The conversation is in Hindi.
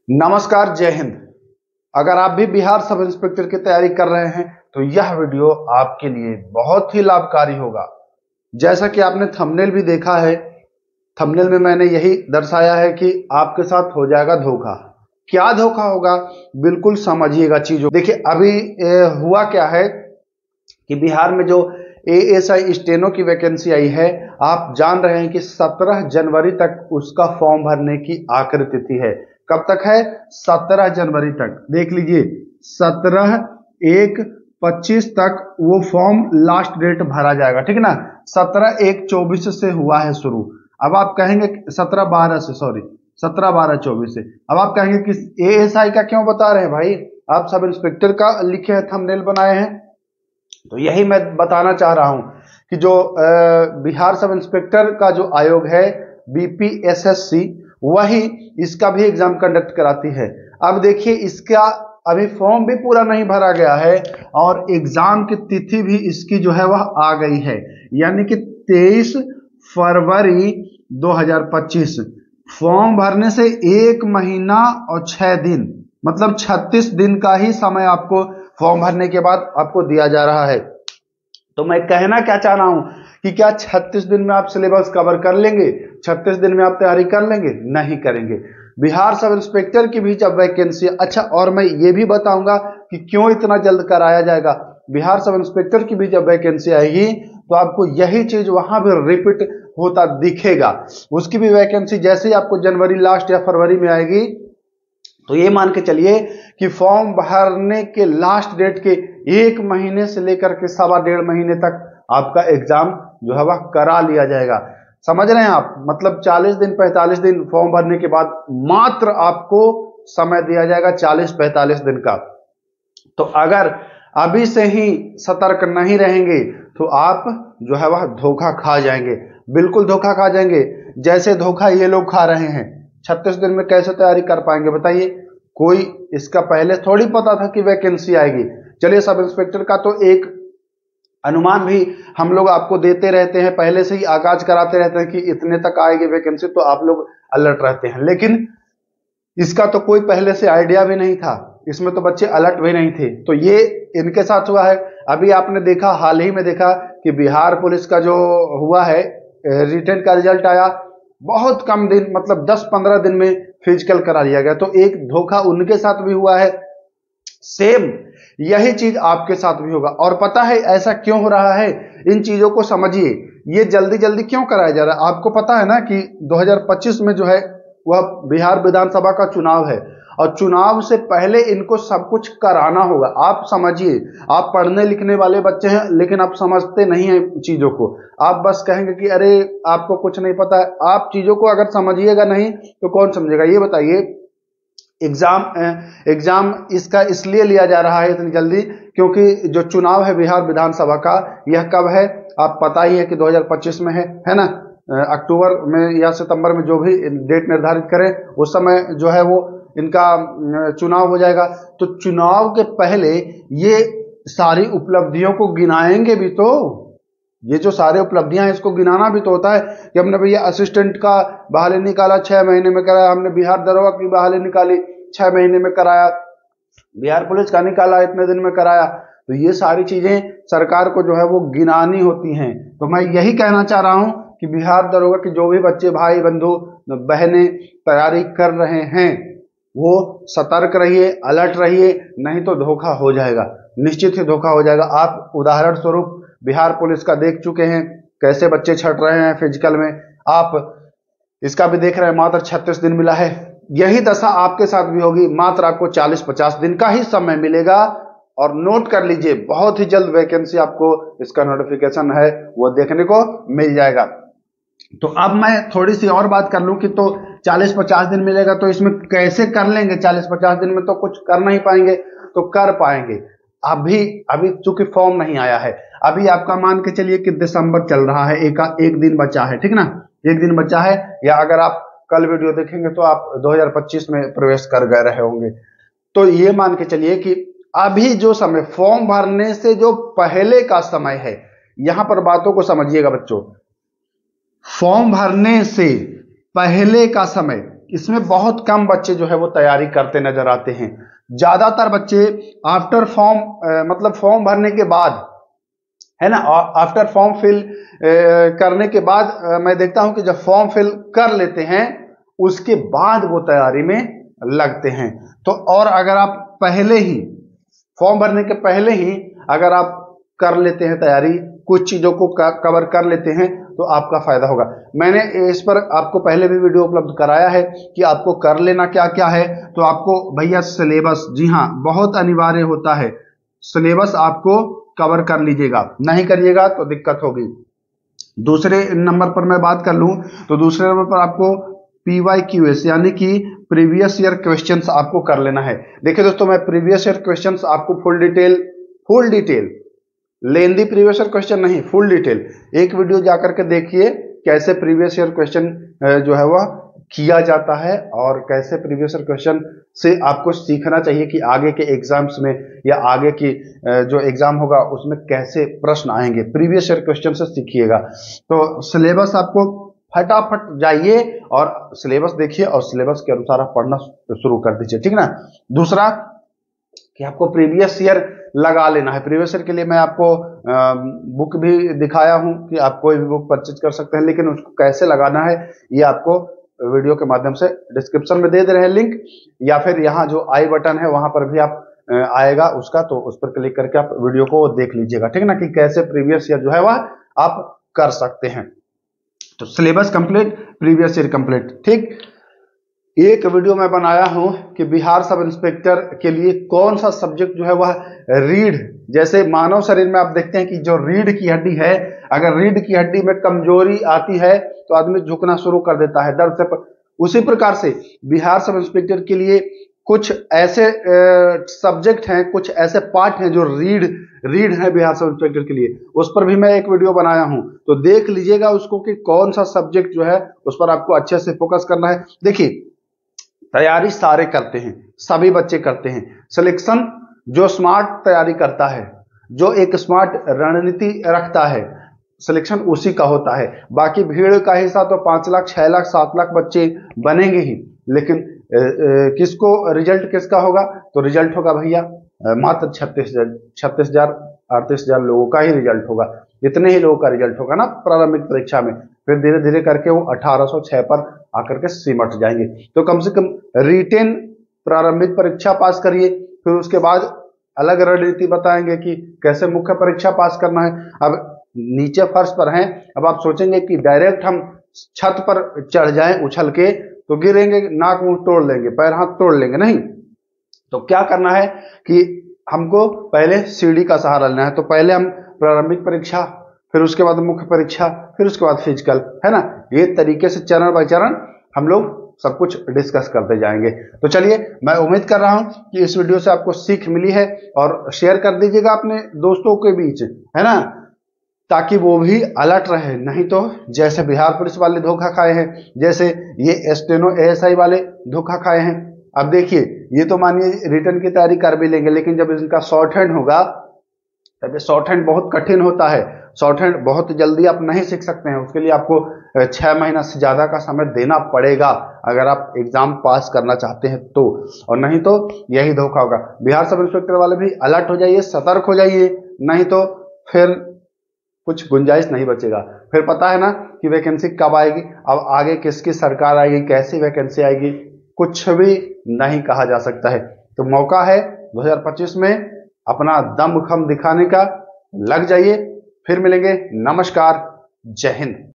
नमस्कार, जय हिंद। अगर आप भी बिहार सब इंस्पेक्टर की तैयारी कर रहे हैं तो यह वीडियो आपके लिए बहुत ही लाभकारी होगा। जैसा कि आपने थंबनेल भी देखा है, थंबनेल में मैंने यही दर्शाया है कि आपके साथ हो जाएगा धोखा। क्या धोखा होगा, बिल्कुल समझिएगा चीजों। देखिए, अभी हुआ क्या है कि बिहार में जो एएसआई स्टेनो की वैकेंसी आई है, आप जान रहे हैं कि 17 जनवरी तक उसका फॉर्म भरने की आखिरी तिथि है। कब तक है? 17 जनवरी तक। देख लीजिए, 17/1/25 तक वो फॉर्म लास्ट डेट भरा जाएगा, ठीक है ना। 17/1/24 से हुआ है शुरू। अब आप कहेंगे 17/12 से अब आप कहेंगे कि एएसआई का क्यों बता रहे हैं भाई, आप सब इंस्पेक्टर का लिखे हैं, थंबनेल बनाए हैं। तो यही मैं बताना चाह रहा हूं कि जो बिहार सब इंस्पेक्टर का जो आयोग है बीपीएसएससी, वही इसका भी एग्जाम कंडक्ट कराती है। अब देखिए, इसका अभी फॉर्म भी पूरा नहीं भरा गया है और एग्जाम की तिथि भी इसकी जो है वह आ गई है, यानी कि 23 फरवरी 2025। फॉर्म भरने से 1 महीना और 6 दिन, मतलब 36 दिन का ही समय आपको फॉर्म भरने के बाद आपको दिया जा रहा है। तो मैं कहना क्या चाह रहा हूं कि क्या 36 दिन में आप सिलेबस कवर कर लेंगे? 36 दिन में आप तैयारी कर लेंगे? नहीं करेंगे। बिहार सब इंस्पेक्टर की भी जब वैकेंसी, अच्छा, और मैं ये भी बताऊंगा कि क्यों इतना जल्द कराया जाएगा। बिहार सब इंस्पेक्टर की भी जब वैकेंसी आएगी तो आपको यही चीज वहां भी रिपीट होता दिखेगा। उसकी भी वैकेंसी जैसे ही आपको जनवरी लास्ट या फरवरी में आएगी, तो ये मान के चलिए कि फॉर्म भरने के लास्ट डेट के 1 महीने से लेकर के 1.25 महीने तक आपका एग्जाम जो है वह करा लिया जाएगा। समझ रहे हैं आप? मतलब 40 दिन 45 दिन फॉर्म भरने के बाद मात्र आपको समय दिया जाएगा, 40-45 दिन का। तो अगर अभी से ही सतर्क नहीं रहेंगे तो आप जो है वह धोखा खा जाएंगे, बिल्कुल धोखा खा जाएंगे। जैसे धोखा ये लोग खा रहे हैं। 36 दिन में कैसे तैयारी कर पाएंगे बताइए? कोई इसका पहले थोड़ी पता था कि वैकेंसी आएगी। चलिए, सब इंस्पेक्टर का तो एक अनुमान भी हम लोग आपको देते रहते हैं, पहले से ही आगाज कराते रहते हैं कि इतने तक आएगी वैकेंसी, तो आप लोग अलर्ट रहते हैं। लेकिन इसका तो कोई पहले से आइडिया भी नहीं था, इसमें तो बच्चे अलर्ट भी नहीं थे। तो ये इनके साथ हुआ है। अभी आपने देखा, हाल ही में देखा कि बिहार पुलिस का जो हुआ है, रिटर्न का रिजल्ट आया, बहुत कम दिन, मतलब 10-15 दिन में फिजिकल करा लिया गया। तो एक धोखा उनके साथ भी हुआ है, सेम यही चीज आपके साथ भी होगा। और पता है ऐसा क्यों हो रहा है? इन चीजों को समझिए। ये जल्दी जल्दी क्यों कराया जा रहा है? आपको पता है ना कि 2025 में जो है वह बिहार विधानसभा का चुनाव है और चुनाव से पहले इनको सब कुछ कराना होगा। आप समझिए, आप पढ़ने लिखने वाले बच्चे हैं लेकिन आप समझते नहीं हैं चीजों को। आप बस कहेंगे कि अरे आपको कुछ नहीं पता है। आप चीजों को अगर समझिएगा नहीं तो कौन समझेगा? ये बताइए। एग्जाम इसका इसलिए लिया जा रहा है इतनी जल्दी क्योंकि जो चुनाव है बिहार विधानसभा का, यह कब है? आप पता ही है कि 2025 में है ना। अक्टूबर में या सितंबर में जो भी डेट निर्धारित करें उस समय जो है वो इनका चुनाव हो जाएगा। तो चुनाव के पहले ये सारी उपलब्धियों को गिनाएंगे भी तो। ये जो सारे उपलब्धियां हैं इसको गिनाना भी तो होता है कि हमने भैया असिस्टेंट का बहाली निकाला 6 महीने में कराया, हमने बिहार दरोगा की बहाली निकाली 6 महीने में कराया, बिहार पुलिस का निकाला इतने दिन में कराया। तो ये सारी चीजें सरकार को जो है वो गिनानी होती हैं। तो मैं यही कहना चाह रहा हूं कि बिहार दरोगा के जो भी बच्चे, भाई बंधु बहनें तैयारी कर रहे हैं, वो सतर्क रहिए, अलर्ट रहिए, नहीं तो धोखा हो जाएगा, निश्चित ही धोखा हो जाएगा। आप उदाहरण स्वरूप बिहार पुलिस का देख चुके हैं, कैसे बच्चे छट रहे हैं फिजिकल में। आप इसका भी देख रहे हैं, मात्र 36 दिन मिला है। यही दशा आपके साथ भी होगी, मात्र आपको 40-50 दिन का ही समय मिलेगा। और नोट कर लीजिए, बहुत ही जल्द वैकेंसी आपको इसका नोटिफिकेशन है वो देखने को मिल जाएगा। तो अब मैं थोड़ी सी और बात कर लूं कि तो 40-50 दिन मिलेगा, तो इसमें कैसे कर लेंगे? 40-50 दिन में तो कुछ कर नहीं पाएंगे, तो कर पाएंगे। अभी चूंकि फॉर्म नहीं आया है, अभी आपका मान के चलिए कि दिसंबर चल रहा है, एक दिन बचा है, ठीक ना, एक दिन बचा है। या अगर आप कल वीडियो देखेंगे तो आप 2025 में प्रवेश कर गए रहे होंगे। तो ये मान के चलिए कि अभी जो समय फॉर्म भरने से जो पहले का समय है, यहां पर बातों को समझिएगा बच्चों। फॉर्म भरने से पहले का समय इसमें बहुत कम बच्चे जो है वो तैयारी करते नजर आते हैं। ज्यादातर बच्चे आफ्टर फॉर्म मतलब फॉर्म भरने के बाद, है ना, आफ्टर फॉर्म फिल करने के बाद मैं देखता हूं कि जब फॉर्म फिल कर लेते हैं उसके बाद वो तैयारी में लगते हैं। तो और अगर आप पहले ही फॉर्म भरने के पहले ही अगर आप कर लेते हैं तैयारी, कुछ चीजों को कवर कर लेते हैं तो आपका फायदा होगा। मैंने इस पर आपको पहले भी वीडियो उपलब्ध कराया है कि आपको कर लेना क्या क्या है। तो आपको भैया सिलेबस, जी हाँ, बहुत अनिवार्य होता है, सिलेबस आपको कवर कर लीजिएगा, नहीं करिएगा तो दिक्कत होगी। दूसरे नंबर पर मैं बात कर लूं तो दूसरे नंबर पर आपको PYQS यानी कि प्रीवियस ईयर क्वेश्चंस आपको कर लेना है। देखिए दोस्तों, मैं प्रीवियस ईयर क्वेश्चंस आपको फुल डिटेल लेंदी प्रीवियस ईयर क्वेश्चन नहीं, फुल डिटेल एक वीडियो जाकर के देखिए कैसे प्रीवियस ईयर क्वेश्चन जो है वह किया जाता है और कैसे प्रीवियस ईयर क्वेश्चन से आपको सीखना चाहिए कि आगे के एग्जाम्स में या आगे की जो एग्जाम होगा उसमें कैसे प्रश्न आएंगे। प्रीवियस ईयर क्वेश्चन से सीखिएगा। तो सिलेबस आपको फटाफट जाइए और सिलेबस देखिए और सिलेबस के अनुसार आप पढ़ना शुरू कर दीजिए, ठीक ना। दूसरा कि आपको प्रीवियस ईयर लगा लेना है। प्रीवियस ईयर के लिए मैं आपको बुक भी दिखाया हूं कि आप कोई भी बुक परचेज कर सकते हैं, लेकिन उसको कैसे लगाना है ये आपको वीडियो के माध्यम से डिस्क्रिप्शन में दे रहे हैं लिंक, या फिर यहाँ जो आई बटन है वहां पर भी आप आएगा उसका, तो उस पर क्लिक करके आप वीडियो को देख लीजिएगा, ठीक ना, कि कैसे प्रीवियस ईयर जो है वह आप कर सकते हैं। तो syllabus complete, previous year complete, ठीक। एक वीडियो मैं बनाया हूं कि बिहार सब इंस्पेक्टर के लिए कौन सा सब्जेक्ट जो है वह रीढ़, जैसे मानव शरीर में आप देखते हैं कि जो रीढ़ की हड्डी है, अगर रीढ़ की हड्डी में कमजोरी आती है तो आदमी झुकना शुरू कर देता है दर्द से। उसी प्रकार से बिहार सब इंस्पेक्टर के लिए कुछ ऐसे सब्जेक्ट हैं, कुछ ऐसे पार्ट हैं जो रीढ़ है बिहार सब इंस्पेक्टर के लिए, उस पर भी मैं एक वीडियो बनाया हूं, तो देख लीजिएगा उसको कि कौन सा सब्जेक्ट जो है उस पर आपको अच्छे से फोकस करना है। देखिए, तैयारी सारे करते हैं, सभी बच्चे करते हैं। सिलेक्शन जो स्मार्ट तैयारी करता है, जो एक स्मार्ट रणनीति रखता है, सिलेक्शन उसी का होता है। बाकी भीड़ का हिस्सा तो 5 लाख 6 लाख 7 लाख बच्चे बनेंगे ही, लेकिन किसको रिजल्ट किसका होगा, तो रिजल्ट होगा भैया मात्र 36,000 38,000 लोगों का ही रिजल्ट होगा। इतने ही लोगों का रिजल्ट होगा ना प्रारंभिक परीक्षा में, फिर धीरे धीरे करके वो 1806 पर आकर के सिमट जाएंगे। तो कम से कम रिटेन प्रारंभिक परीक्षा पास करिए, फिर उसके बाद अलग रणनीति बताएंगे कि कैसे मुख्य परीक्षा पास करना है। अब नीचे फर्श पर हैं, अब आप सोचेंगे कि डायरेक्ट हम छत पर चढ़ जाएं उछल के तो गिरेंगे, नाक मुंह तोड़ लेंगे, पैर हाथ तोड़ लेंगे, नहीं। तो क्या करना है कि हमको पहले सीढ़ी का सहारा लेना है। तो पहले हम प्रारंभिक परीक्षा, फिर उसके बाद मुख्य परीक्षा, फिर उसके बाद फिजिकल, है ना। ये तरीके से चरण बाय चरण हम लोग सब कुछ डिस्कस करते जाएंगे। तो चलिए, मैं उम्मीद कर रहा हूं कि इस वीडियो से आपको सीख मिली है, और शेयर कर दीजिएगा अपने दोस्तों के बीच, है ना, ताकि वो भी अलर्ट रहे। नहीं तो जैसे बिहार पुलिस वाले धोखा खाए हैं, जैसे ये स्टेनो ASI वाले धोखा खाए हैं। अब देखिए, ये तो मानिए रिटर्न की तैयारी कर भी लेंगे, लेकिन जब इनका शॉर्ट हैंड होगा तब शॉर्ट हैंड बहुत कठिन होता है। शॉर्ट हैंड बहुत जल्दी आप नहीं सीख सकते हैं, उसके लिए आपको 6 महीना से ज्यादा का समय देना पड़ेगा अगर आप एग्जाम पास करना चाहते हैं तो, और नहीं तो यही धोखा होगा। बिहार सब इंस्पेक्टर वाले भी अलर्ट हो जाइए, सतर्क हो जाइए, नहीं तो फिर कुछ गुंजाइश नहीं बचेगा। फिर पता है ना कि वैकेंसी कब आएगी, अब आगे किसकी सरकार आएगी, कैसी वैकेंसी आएगी, कुछ भी नहीं कहा जा सकता है। तो मौका है 2025 में अपना दम खम दिखाने का, लग जाइए। फिर मिलेंगे, नमस्कार, जय हिंद।